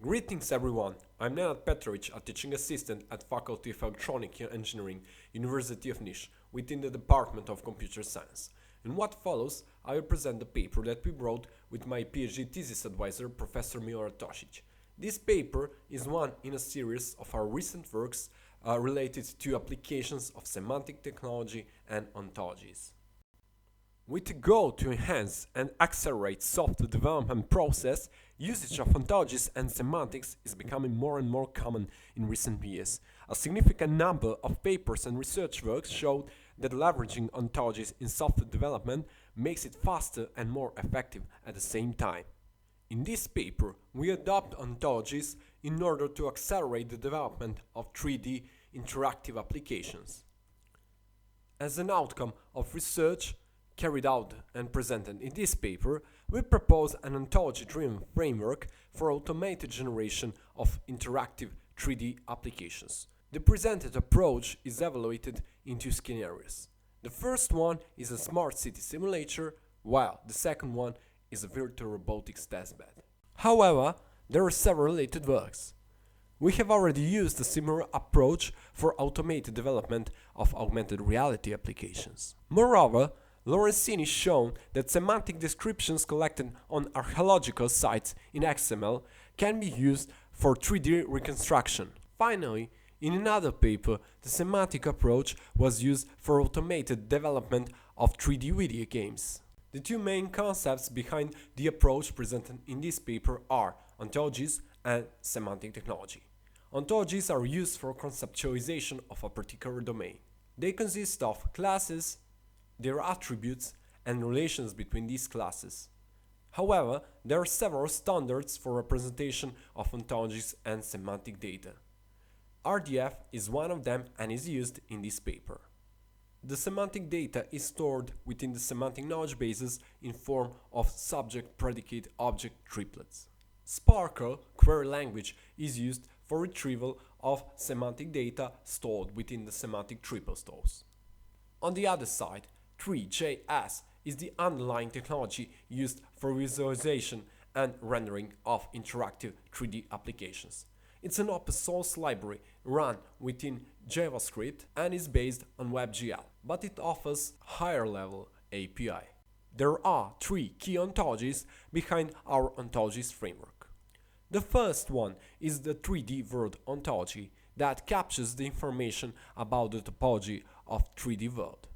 Greetings everyone, I'm Petrovic, a teaching assistant at Faculty of Electronic Engineering, University of Niš, within the Department of Computer Science. In what follows, I will present the paper that we wrote with my PhD thesis advisor, Professor Tosic. This paper is one in a series of our recent works related to applications of semantic technology and ontologies. With the goal to enhance and accelerate software development process, usage of ontologies and semantics is becoming more and more common in recent years. A significant number of papers and research works showed that leveraging ontologies in software development makes it faster and more effective at the same time. In this paper, we adopt ontologies in order to accelerate the development of 3D interactive applications. As an outcome of research carried out and presented in this paper, we propose an ontology-driven framework for automated generation of interactive 3D applications. The presented approach is evaluated in two scenarios. The first one is a smart city simulator, while the second one is a virtual robotics testbed. However, there are several related works. We have already used a similar approach for automated development of augmented reality applications. Moreover, Lorenzini shown that semantic descriptions collected on archaeological sites in XML can be used for 3D reconstruction. Finally, in another paper, the semantic approach was used for automated development of 3D video games. The two main concepts behind the approach presented in this paper are ontologies and semantic technology. Ontologies are used for conceptualization of a particular domain. They consist of classes, their attributes, and relations between these classes. However, there are several standards for representation of ontologies and semantic data. RDF is one of them and is used in this paper. The semantic data is stored within the semantic knowledge bases in form of subject-predicate-object triplets. Sparkle query language is used for retrieval of semantic data stored within the semantic triple stores. On the other side, three.js is the underlying technology used for visualization and rendering of interactive 3D applications. It's an open source library run within JavaScript and is based on WebGL, but it offers higher level API. There are three key ontologies behind our ontologies framework. The first one is the 3D world ontology that captures the information about the topology of 3D world.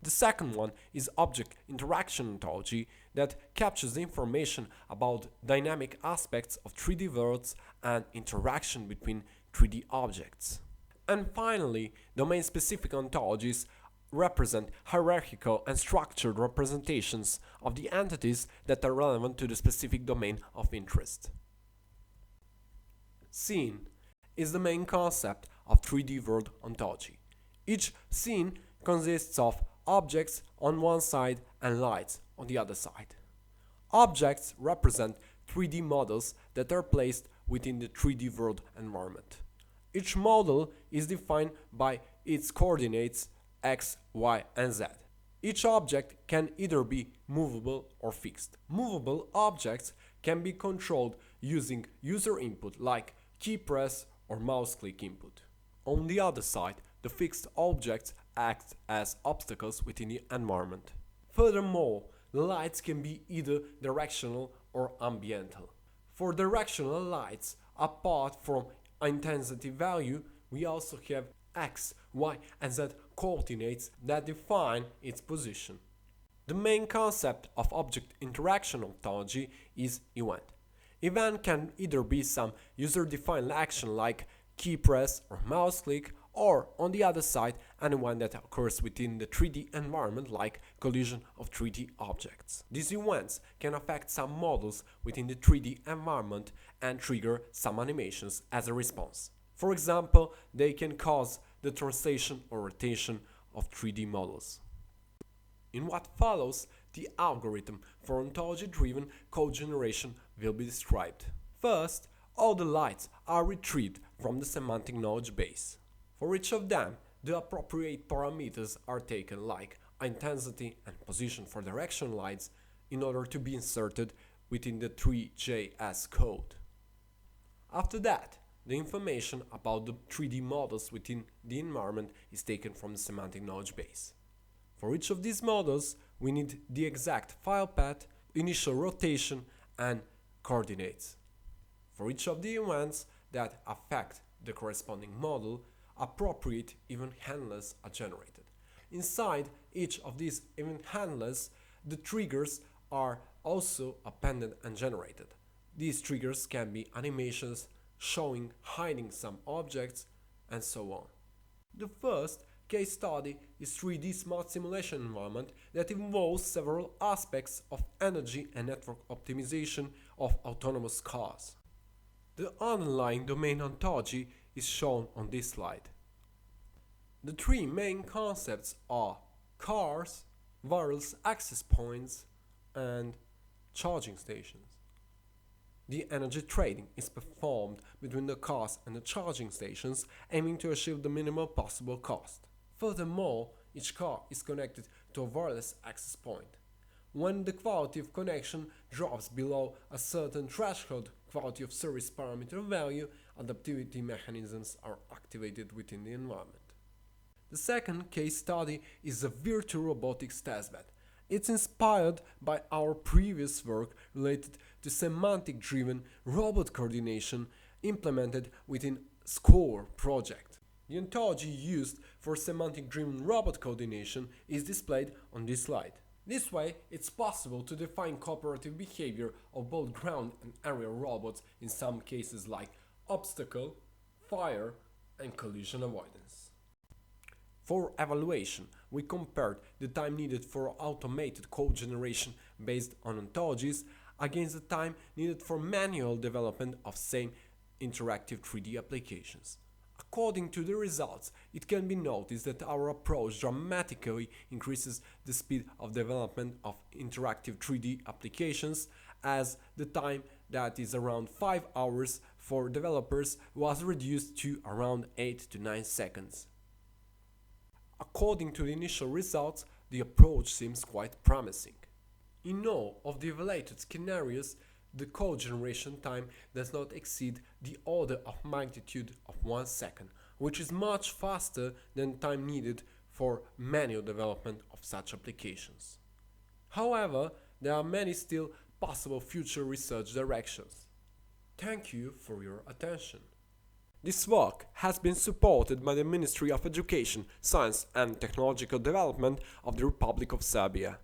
The second one is object interaction ontology that captures the information about dynamic aspects of 3D worlds and interaction between 3D objects. And finally, domain-specific ontologies represent hierarchical and structured representations of the entities that are relevant to the specific domain of interest. Scene is the main concept of 3D world ontology. Each scene consists of objects on one side and lights on the other side. Objects represent 3D models that are placed within the 3D world environment. Each model is defined by its coordinates x, y, and z. Each object can either be movable or fixed. Movable objects can be controlled using user input like key press or mouse click input. On the other side, the fixed objects act as obstacles within the environment. Furthermore, the lights can be either directional or ambiental. For directional lights, apart from intensity value, we also have x, y, and z coordinates that define its position. The main concept of object interaction ontology is event. Event can either be some user-defined action like key press or mouse click, or, on the other side, anyone that occurs within the 3D environment like collision of 3D objects. These events can affect some models within the 3D environment and trigger some animations as a response. For example, they can cause the translation or rotation of 3D models. In what follows, the algorithm for ontology-driven code generation will be described. First, all the lights are retrieved from the semantic knowledge base. For each of them, the appropriate parameters are taken like intensity and position for direction lights in order to be inserted within the three.js code. After that, the information about the 3D models within the environment is taken from the semantic knowledge base. For each of these models, we need the exact file path, initial rotation, and coordinates. For each of the events that affect the corresponding model, appropriate event handlers are generated. Inside each of these event handlers, the triggers are also appended and generated. These triggers can be animations, showing, hiding some objects, and so on. The first case study is 3D smart simulation environment that involves several aspects of energy and network optimization of autonomous cars. The underlying domain ontology is shown on this slide. The three main concepts are cars, wireless access points, and charging stations. The energy trading is performed between the cars and the charging stations, aiming to achieve the minimal possible cost. Furthermore, each car is connected to a wireless access point. When the quality of connection drops below a certain threshold quality of service parameter value, adaptivity mechanisms are activated within the environment. The second case study is a virtual robotics testbed. It's inspired by our previous work related to semantic-driven robot coordination implemented within SCORE project. The ontology used for semantic-driven robot coordination is displayed on this slide. This way, it's possible to define cooperative behavior of both ground and aerial robots in some cases like obstacle, fire, and collision avoidance. For evaluation, we compared the time needed for automated code generation based on ontologies against the time needed for manual development of same interactive 3D applications. According to the results, it can be noticed that our approach dramatically increases the speed of development of interactive 3D applications, as the time that is around 5 hours for developers was reduced to around 8 to 9 seconds. According to the initial results, the approach seems quite promising. In all of the evaluated scenarios, the code generation time does not exceed the order of magnitude of 1 second, which is much faster than time needed for manual development of such applications. However, there are many still possible future research directions. Thank you for your attention. This work has been supported by the Ministry of Education, Science and Technological Development of the Republic of Serbia.